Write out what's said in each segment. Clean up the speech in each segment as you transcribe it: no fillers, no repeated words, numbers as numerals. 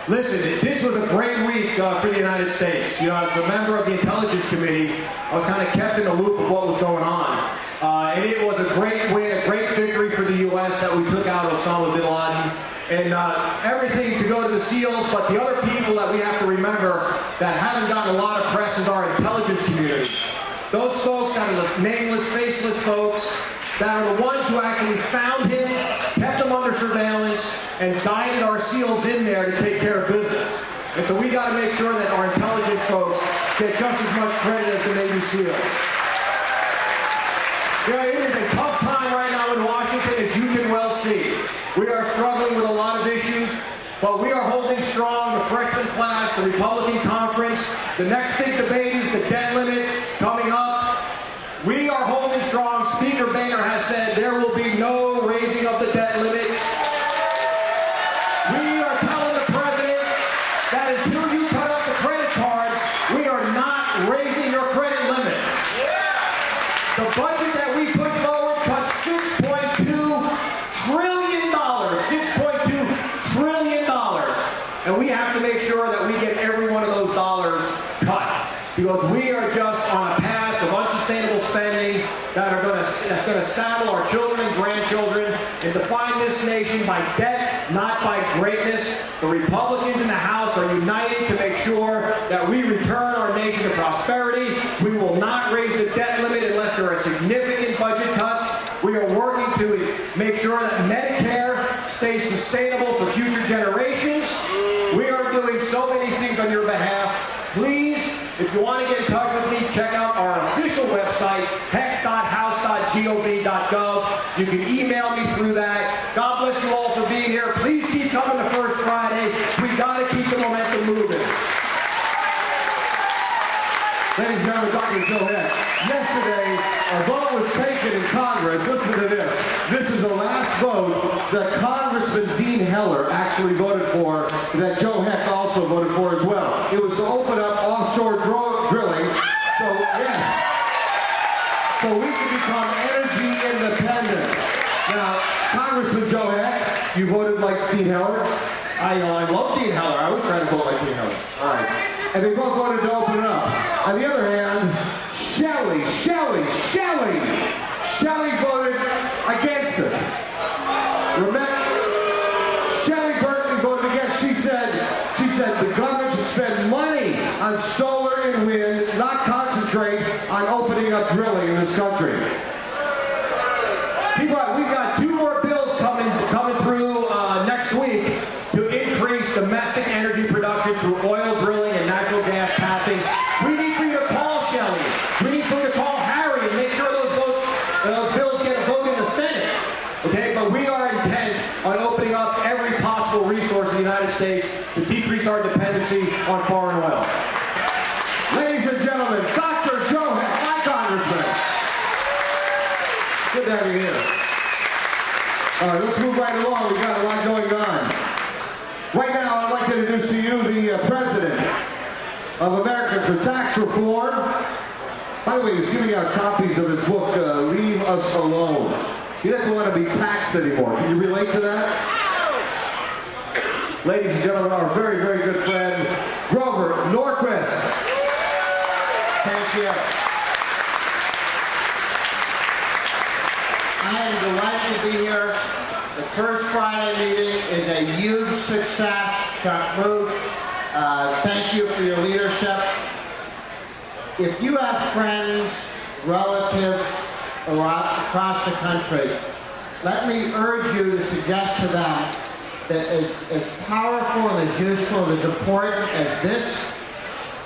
Listen, this was a great week for the United States. You know, as a member of the Intelligence Committee, I was kind of kept in the loop of what was going on. And it was a great win, a great victory for the U.S. that we took out Osama bin Laden. And everything to go to the SEALs, but the other people that we have to remember that haven't gotten a lot of press is our intelligence community. Those folks that are the nameless, faceless folks that are the ones who actually found him, kept him under surveillance, and guided our SEALs in there to take care of business. And so we got to make sure that our intelligence folks get just as much credit as the Navy SEALs. You know, it is a tough time right now in Washington, as you can well see. We are struggling with a lot of issues, but we are holding strong. The freshman class, the Republican conference, the next big debate is the debt limit coming up. We are holding strong. Speaker Boehner has said there will be no raising of the debt limit. We are telling the president that until you cut up the credit cards, we are not raising your credit limit. The budget that we put forward cut $6.2 trillion. $6.2 trillion. And we have to make sure that we get every one of those dollars cut. Because we are just on a path of unsustainable spending that's going to saddle our children and grandchildren and define this nation by debt, not by greatness. The Republicans in the House are united to make sure that we return our nation to prosperity. We will not raise the debt limit unless there are significant budget cuts. We are working to make sure that Medicare stays sustainable for future generations. We are doing so many things on your behalf. Please, if you want to get in touch with me, check out our official website, heck.house.gov. You can email me through that. God bless you all for being here. Please keep coming to First Friday. We've got to keep the momentum moving. Ladies and gentlemen, Dr. Joe Heck. Yesterday, a vote was taken in Congress. Listen to this. This is the last vote that Congressman Dean Heller actually voted for, that Joe Heck also voted for as well. It was to open up offshore drilling. So we can become energy independent. Now, Congressman Joe Heck, you voted like Dean Heller? I love Dean Heller. I always try to vote like Dean Heller. All right. And they both voted to open it up. On the other hand, Shelley voted against it. Shelley Burton voted against. She said the government should spend money on solar and wind, not concentrate on opening up drilling in this country. We've got 2 more bills coming through next week to increase domestic energy production through oil drilling and natural gas tapping. We need for you to call Shelley. We need for you to call Harry and make sure those bills get a vote in the Senate. Okay, but we are intent on opening up every possible resource in the United States to decrease our dependency on foreign oil. Ladies and gentlemen, Dr. Joe Heck, my congressman. Good to have you here. All right, let's move right along. We've got a lot going on. Right now, I'd like to introduce to you the president of Americans for Tax Reform. By the way, he's giving out copies of his book, Leave Us Alone. He doesn't want to be taxed anymore. Can you relate to that? Ladies and gentlemen, our very, very good friend, Grover Norquist. Thank you. I am delighted to be here. The First Friday meeting is a huge success. Chuck Muth, thank you for your leadership. If you have friends, relatives across the country, let me urge you to suggest to them that as powerful and as useful and as important as this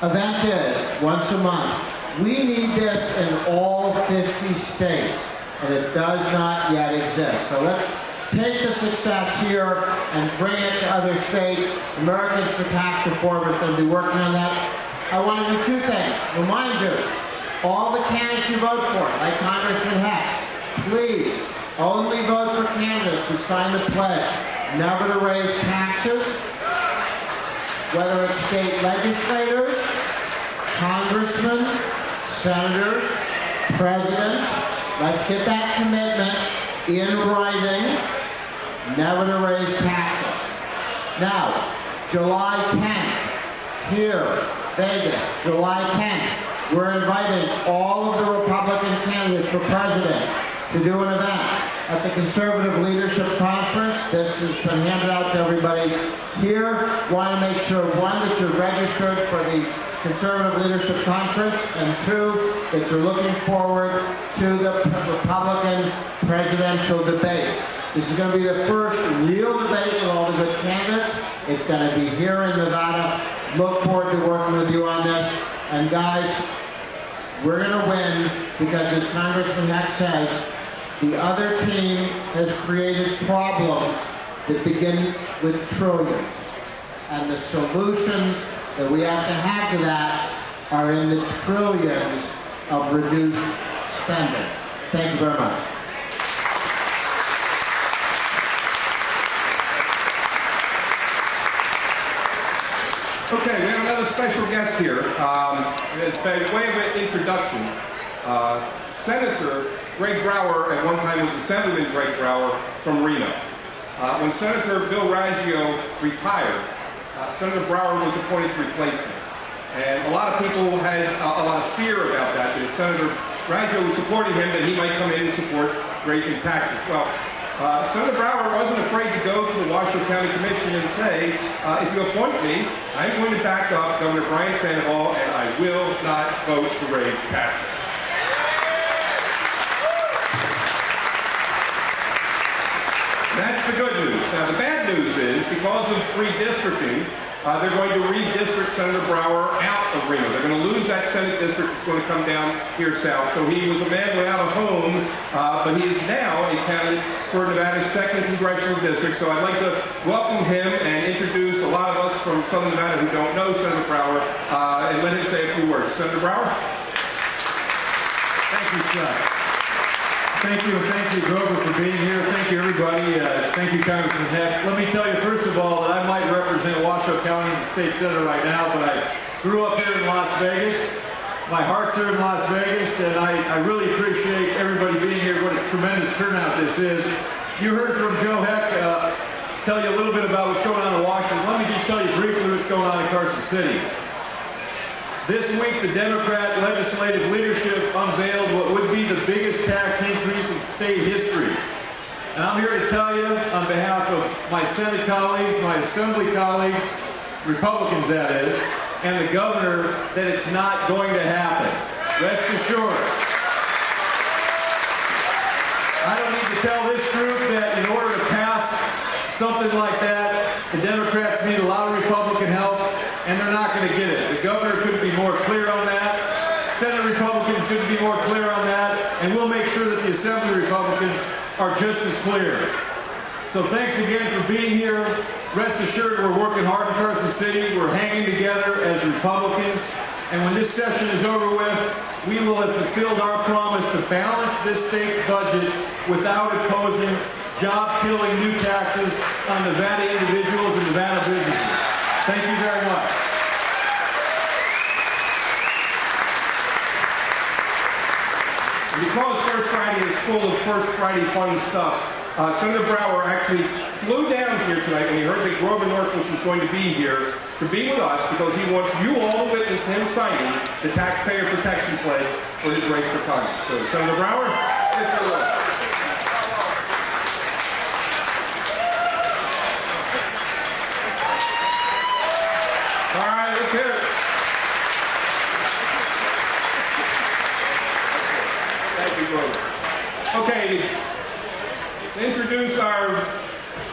event is once a month, we need this in all 50 states, and it does not yet exist. So let's take the success here and bring it to other states. Americans for Tax Reform is going to be working on that. I want to do 2 things. Remind you, all the candidates you vote for, like Congressman Heck, please only vote for candidates who sign the pledge never to raise taxes, whether it's state legislators, congressmen, senators, presidents. Let's get that commitment in writing, never to raise taxes. Now, July 10th, here, Vegas, July 10th, we're inviting all of the Republican candidates for president to do an event at the Conservative Leadership Conference. This has been handed out to everybody here. Want to make sure, one, that you're registered for the Conservative Leadership Conference, and two, that you're looking forward to the Republican presidential debate. This is going to be the first real debate with all the good candidates. It's going to be here in Nevada. Look forward to working with you on this. And guys, we're going to win because, as Congressman Heck says, the other team has created problems that begin with trillions. And the solutions that we have to have to that are in the trillions of reduced spending. Thank you very much. Okay, we have another special guest here. By way of an introduction, Senator Greg Brower at one time was Assemblyman Greg Brower from Reno. When Senator Bill Raggio retired, Senator Brower was appointed to replace him. And a lot of people had a lot of fear about that if Senator Raggio was supporting him, that he might come in and support raising taxes. Well, Senator Brower wasn't afraid to go to the Washoe County Commission and say, if you appoint me, I'm going to back up Governor Brian Sandoval, and I will not vote to raise taxes. That's the good news. Now, the bad news is, because of redistricting, they're going to redistrict Senator Brower out of Reno. They're going to lose that Senate district. It's going to come down here south. So he was a man without a home, but he is now a candidate for Nevada's 2nd Congressional District. So I'd like to welcome him and introduce a lot of us from Southern Nevada who don't know Senator Brower, and let him say a few words. Senator Brower? Thank you, Chuck. Thank you, Grover, for being here. Thank you, everybody. Thank you, Congressman Heck. Let me tell you, first of all, that I might represent Washoe County in the state senate right now, but I grew up here in Las Vegas. My heart's here in Las Vegas, and I really appreciate everybody being here. What a tremendous turnout this is. You heard from Joe Heck tell you a little bit about what's going on in Washington. Let me just tell you briefly what's going on in Carson City. This week, the Democrat legislative leadership unveiled what would be the biggest tax increase in state history. And I'm here to tell you, on behalf of my Senate colleagues, my Assembly colleagues, Republicans that is, and the governor, that it's not going to happen. Rest assured. I don't need to tell this group that in order to pass something like that, the Democrats need a lot of Republican help, and they're not going to get it. The governor couldn't be more clear on that. Senate Republicans couldn't be more clear on that, and we'll make sure that the Assembly Republicans are just as clear. So thanks again for being here. Rest assured we're working hard in Carson City. We're hanging together as Republicans, and when this session is over with, we will have fulfilled our promise to balance this state's budget without imposing job-killing new taxes on Nevada individuals and Nevada businesses. Thank you very much. Because First Friday is full of First Friday fun stuff, Senator Brower actually flew down here tonight when he heard that Grover Norquist was going to be here to be with us because he wants you all to witness him signing the Taxpayer Protection Pledge for his race for Congress. So, Senator Brower, if you're welcome. All right, let's hear it. Thank you, Grover. Okay, to introduce our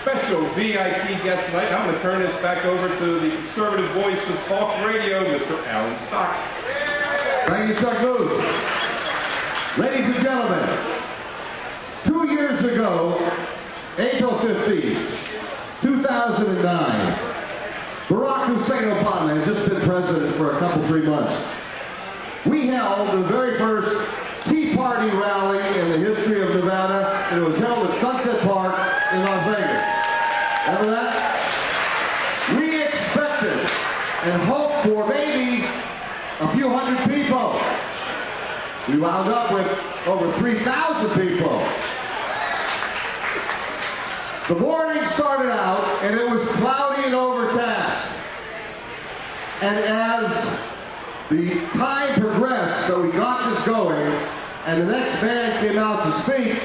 special VIP guest tonight, I'm going to turn this back over to the conservative voice of talk radio, Mr. Alan Stock. Thank you, Chuck Muth. Ladies and gentlemen, 2 years ago, April 15th, 2009, Barack Hussein Obama had just been president for a couple, 3 months. We held the very first Tea Party rally in the history of Nevada, and it was held at Sunset Park in Las Vegas. Remember that? We expected and hoped for maybe a few hundred people. We wound up with over 3,000 people. The morning started out, and it was cloudy and overcast. And as the time progressed that we got this going, and the next band came out to speak,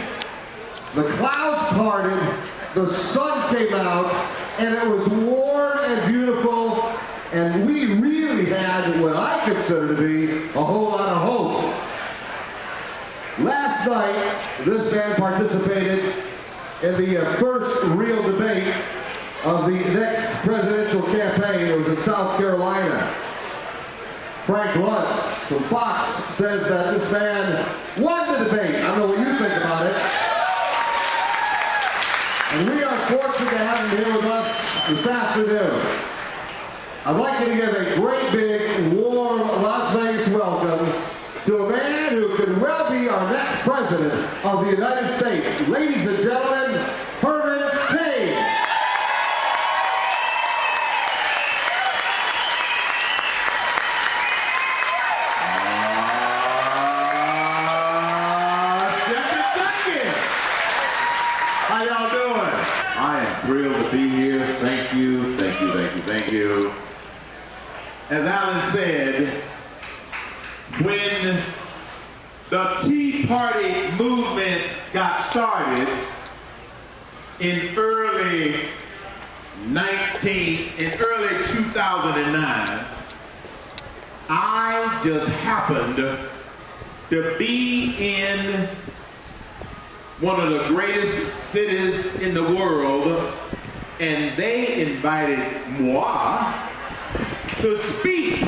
the clouds parted, the sun came out, and it was warm and beautiful, and we really had what I consider to be a whole lot of hope. Last night, this band participated in the first real debate of the next presidential campaign. It was in South Carolina. Frank Luntz from Fox says that this man won the debate. I don't know what you think about it. And we are fortunate to have him here with us this afternoon. I'd like you to give a great big, warm Las Vegas welcome to a man who could well be our next president of the United States. Ladies and gentlemen, Herman Cain. How y'all doing? I am thrilled to be here. Thank you, thank you, thank you, thank you. As Alan said, when the Tea Party movement got started in early 2009, I just happened to be in one of the greatest cities in the world, and they invited moi to speak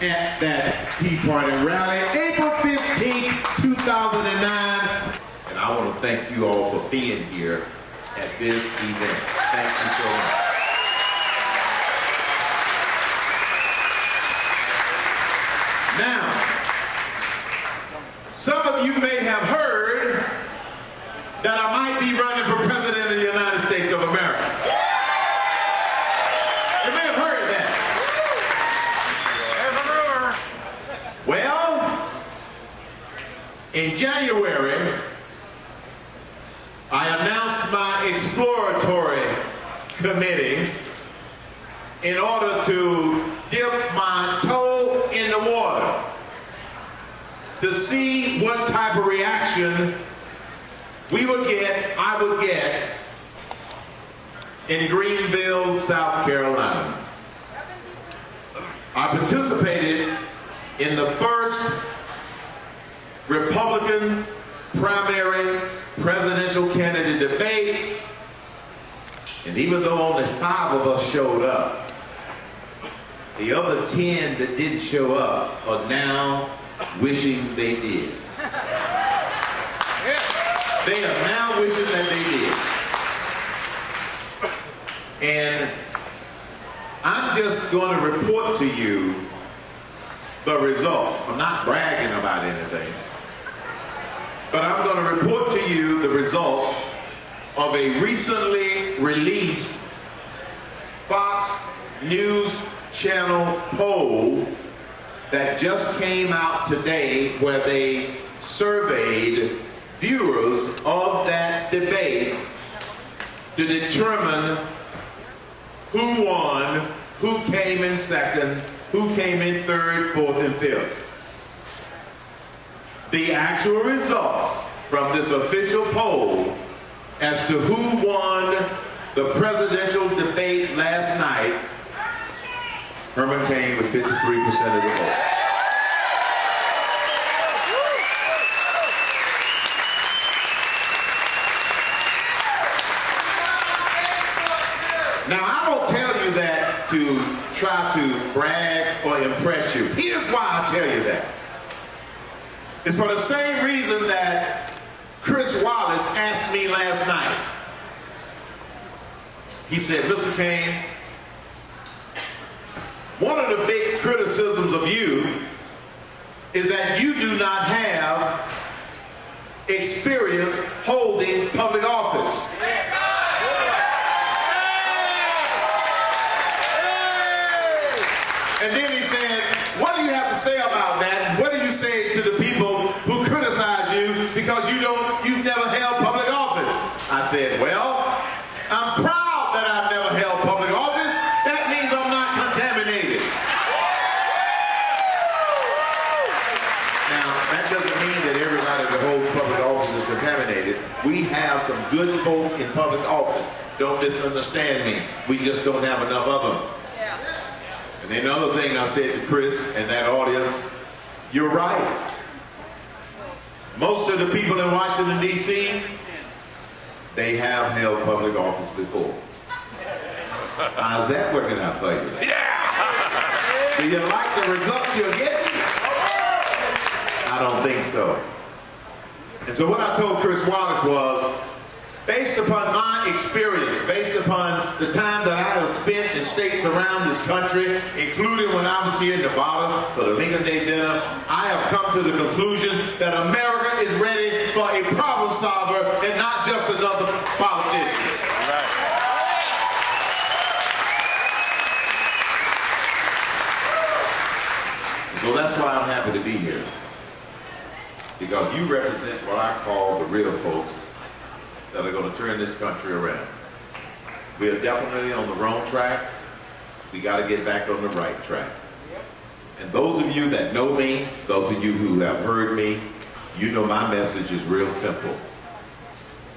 at that Tea Party rally, April 15, 2009. And I want to thank you all for being here at this event. Thank you so much. Now, some of you may have heard that I might be running for president of the United States of America. You may have heard that. Well, in January, I announced my exploratory committee in order to dip my toe in the water to see what type of reaction I would get in Greenville, South Carolina. I participated in the first Republican primary presidential candidate debate, and even though only 5 of us showed up, the other 10 that didn't show up are now wishing they did. They are now wishing that they did. And I'm just going to report to you the results. I'm not bragging about anything, but I'm going to report to you the results of a recently released Fox News Channel poll that just came out today, where they surveyed viewers of that debate to determine who won, who came in second, who came in third, fourth, and fifth. The actual results from this official poll as to who won the presidential debate last night, Herman Cain with 53% of the vote. Now, I don't tell you that to try to brag or impress you. Here's why I tell you that. It's for the same reason that Chris Wallace asked me last night. He said, Mr. Cain, one of the big criticisms of you is that you do not have experience holding public office. And then he said, what do you have to say about that? What do you say to the people who criticize you because you've never held public office? I said, well, I'm proud good folk in public office. Don't misunderstand me. We just don't have enough of them. Yeah. And then another thing I said to Chris and that audience, you're right. Most of the people in Washington, D.C., they have held public office before. How's that working out for you? Yeah! Do you like the results you're getting? I don't think so. And so what I told Chris Wallace was, based upon my experience, based upon the time that I have spent in states around this country, including when I was here in Nevada for the Lincoln Day dinner, I have come to the conclusion that America is ready for a problem solver and not just another politician. So that's why I'm happy to be here. Because you represent what I call the real folk that are going to turn this country around. We are definitely on the wrong track. We got to get back on the right track. And those of you that know me, those of you who have heard me, you know my message is real simple.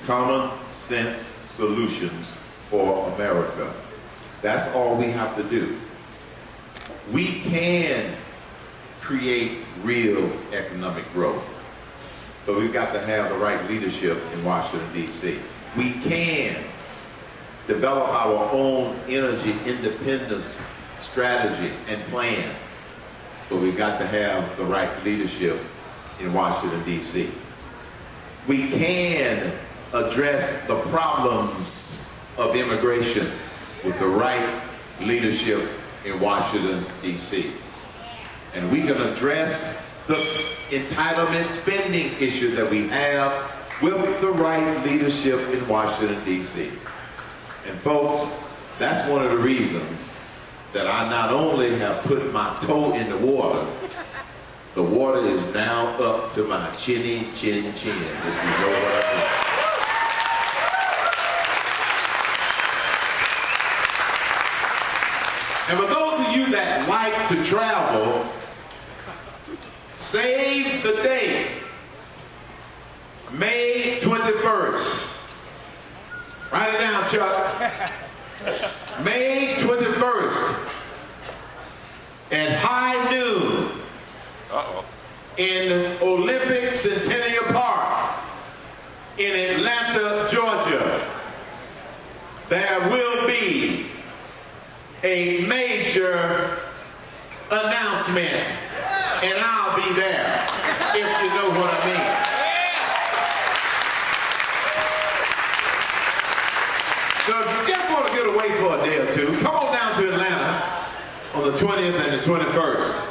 Common sense solutions for America. That's all we have to do. We can create real economic growth, but we've got to have the right leadership in Washington, D.C. We can develop our own energy independence strategy and plan, but we've got to have the right leadership in Washington, D.C. We can address the problems of immigration with the right leadership in Washington, D.C. And we can address the entitlement spending issue that we have with the right leadership in Washington, D.C. And folks, that's one of the reasons that I not only have put my toe in the water is now up to my chinny chin chin, if you know what I mean. And for those of you that like to travel, save the date, May 21st. Write it down, Chuck. May 21st at high noon in Olympic Centennial Park in Atlanta, Georgia. There will be a major announcement, and I'll be there, if you know what I mean. So if you just want to get away for a day or two, come on down to Atlanta on the 20th and the 21st.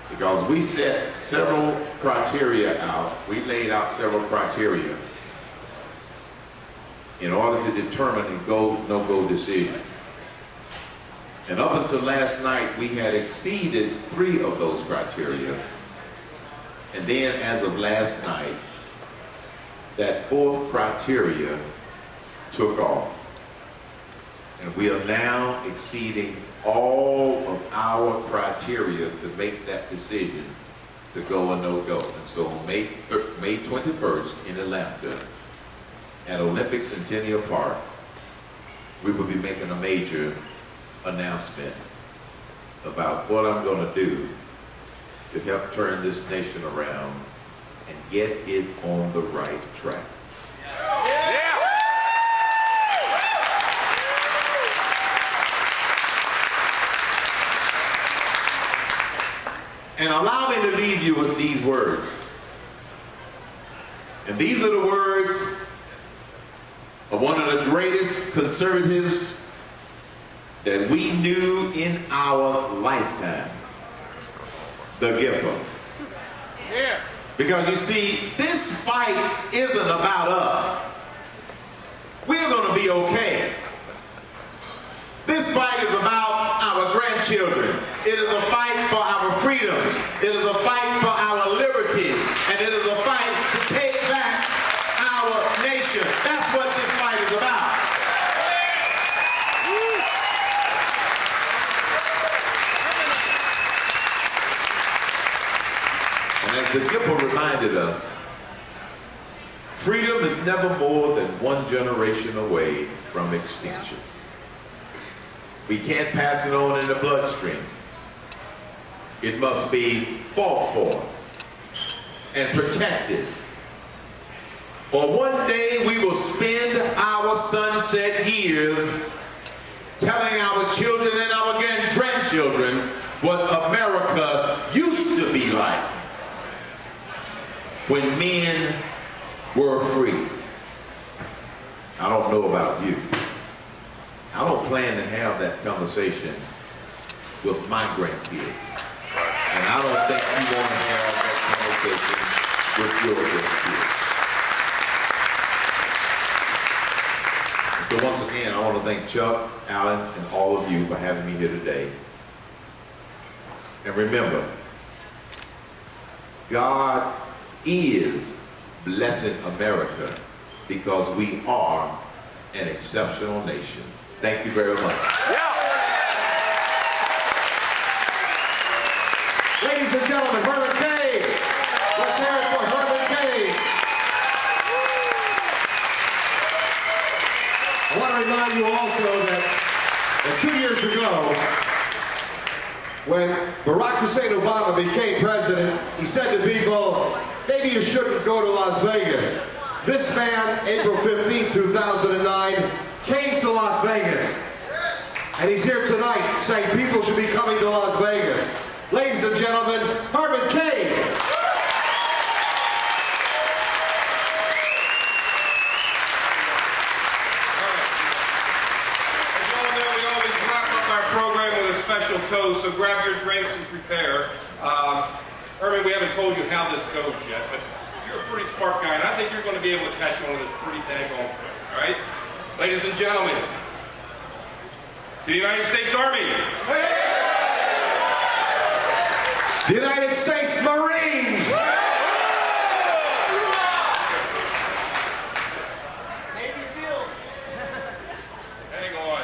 Because we set several criteria out, we laid out several criteria in order to determine a go, no-go decision. And up until last night, we had exceeded 3 of those criteria. And then as of last night, that 4th criteria took off. And we are now exceeding all of our criteria to make that decision to go or no go. And so on May 21st in Atlanta, at Olympic Centennial Park, we will be making a major announcement about what I'm going to do to help turn this nation around and get it on the right track. And allow me to leave you with these words. And these are the words of one of the greatest conservatives that we knew in our lifetime, the Gipper. Yeah. Because you see, this fight isn't about us. We're going to be okay. This fight is about our grandchildren. It is a fight for our freedoms. It is a fight for our liberties. And it is a fight to take back our nation. That's what this fight is about. And as the Gipper reminded us, freedom is never more than one generation away from extinction. We can't pass it on in the bloodstream. It must be fought for and protected. Or one day we will spend our sunset years telling our children and our grandchildren what America used to be like when men were free. I don't know about you. I don't plan to have that conversation with my grandkids. And I don't think you want to have that conversation with your grandkids. So once again, I want to thank Chuck, Alan, and all of you for having me here today. And remember, God is blessing America because we are an exceptional nation. Thank you very much. Yeah. Ladies and gentlemen, Herman Cain. Let's hear it for Herman Cain. I want to remind you also that 2 years ago, when Barack Hussein Obama became president, he said to people, maybe you shouldn't go to Las Vegas. This man, April 15, 2009, came to Las Vegas. And he's here tonight saying people should be coming to Las Vegas. Ladies and gentlemen, Herman Cain. Special toast, so grab your drinks and prepare. Herman, we haven't told you how this goes yet, but you're a pretty smart guy, and I think you're going to be able to catch on to this pretty daggone quick, all right? Ladies and gentlemen, the United States Army. The United States Marines. Navy SEALs. Hang on.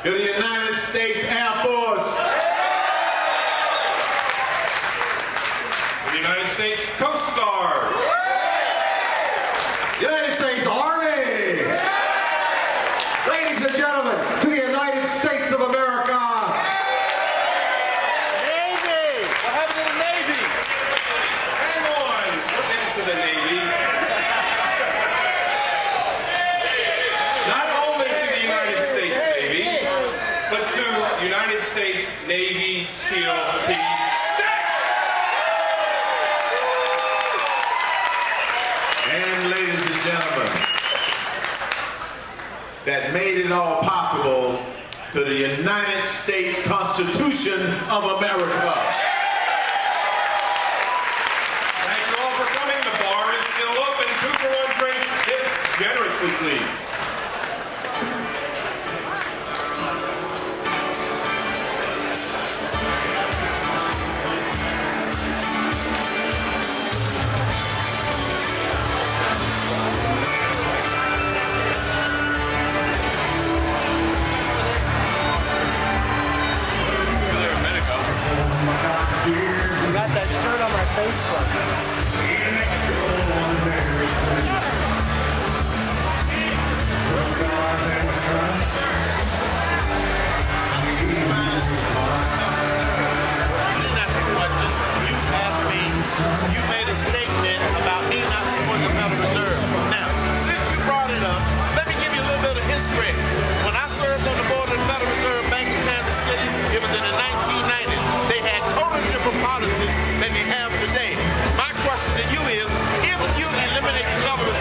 To the United States Air Force. The United States Coast Guard. United States Army. Ladies and gentlemen, to the United States of America. Navy. What happened to the Navy? Hang on. We're getting to the Navy. Not only to the United States Navy, but to United States Navy SEAL Team 6. And ladies and gentlemen, that made it all possible to the United States Constitution of America. Thank you all for coming. The bar is still open. 2-for-1 drinks. Tip generously, please. I got that shirt on my Facebook. You made a statement about me not supporting the Federal Reserve. Now, since you brought it up, let me give you a little bit of history. When I served on the board of the Federal Reserve Bank of Kansas City, it was in the 1990s. They had totally different policies than they have today. My question to you is, if you eliminate the Federal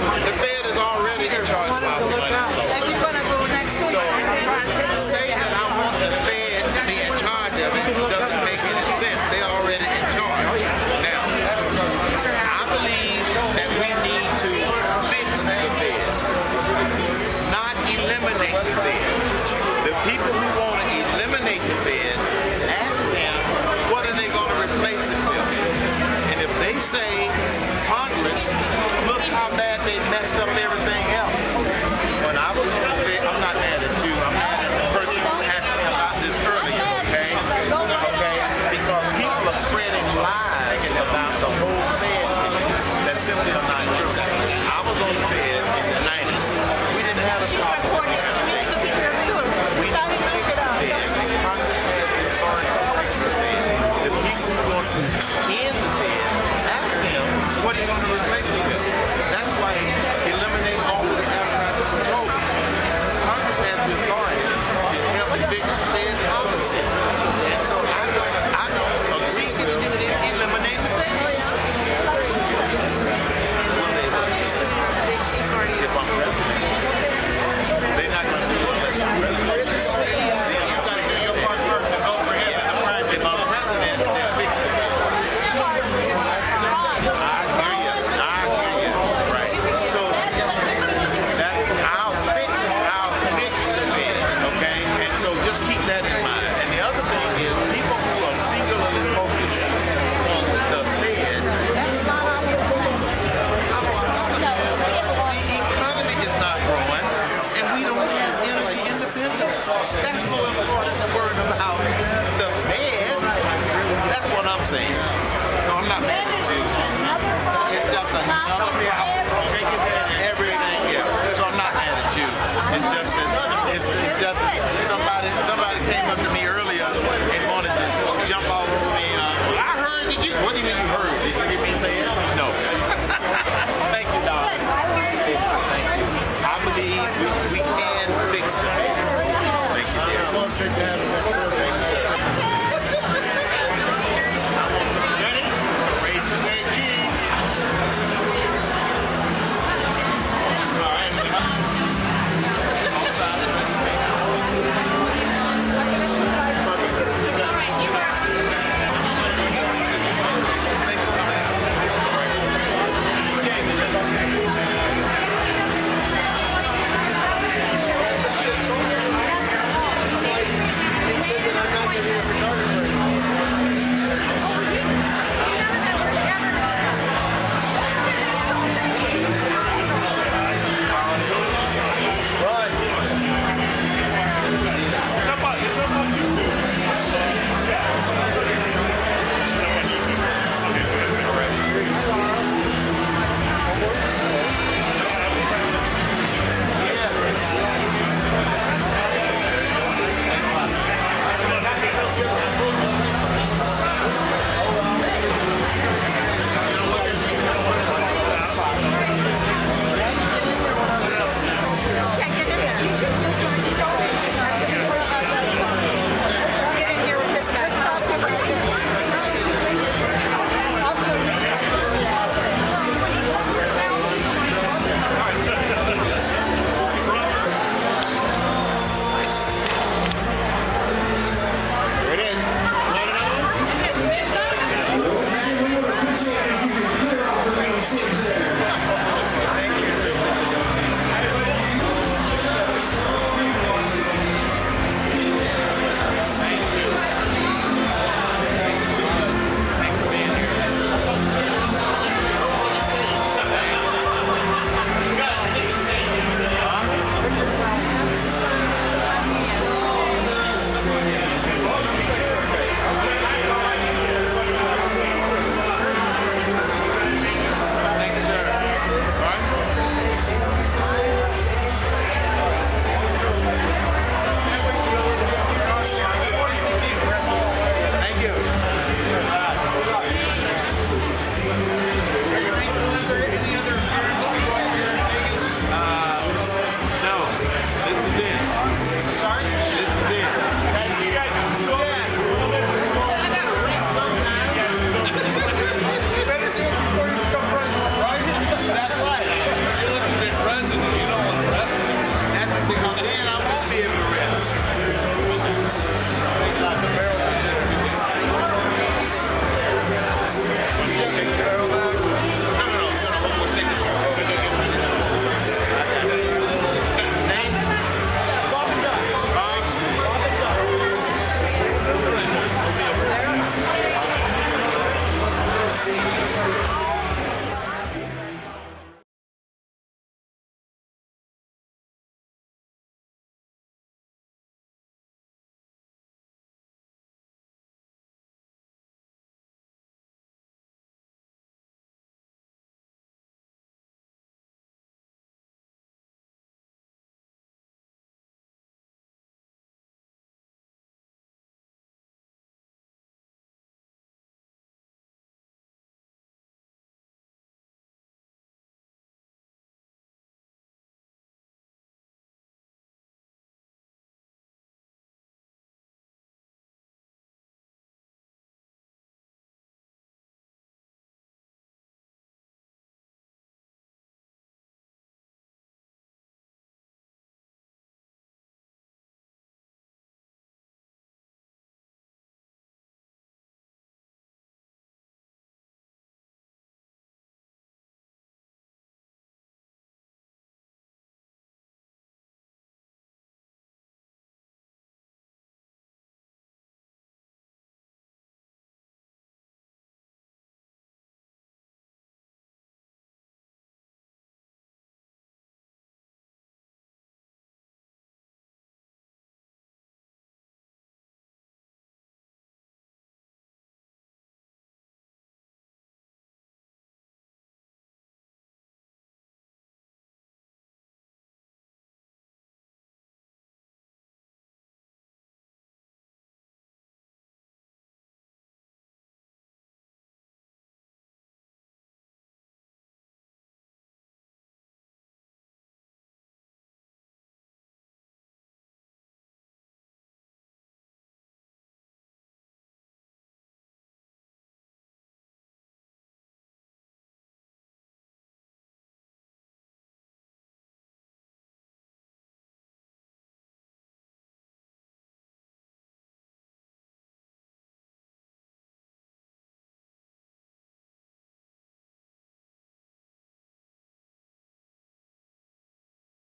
The Fed is already in charge of our money. If you're going to go next to So to say that I want the Fed to be in charge of it doesn't make any sense. They're already in charge. Now, I believe that we need to fix the Fed, not eliminate the Fed. The people who want to eliminate the Fed, ask them what are they going to replace it with. And if they say, Congress, look how bad they messed up everything else. When I was on the Fed, I'm not mad at you, I'm mad at the person who asked me about this earlier, okay? Okay? Because people are spreading lies about the whole Fed issue that simply are not true. I was on the Fed in the 90s. We didn't have a problem. We didn't fix the Fed. Congress had the authority to fix the Fed. The people who want to end the Fed, ask them, what are you going to replace it with? That's why eliminate all of the outside control. Congress has the authority to help fix Fed policy. And so I don't agree with eliminating the Fed. If I'm president, they're not going to do it unless I'm president. Then you got to do your part first and vote for him as a prime minister. If I'm president, then fix it. I hear you. Right. So I'll fix the Fed, okay? And so just keep that in mind. And the other thing is, people who are singularly focused on the Fed, that's not our problem. The economy is not growing, and we don't have energy independence. That's more important than worrying about the Fed. That's what I'm saying. So I'm not mad at you. It's just another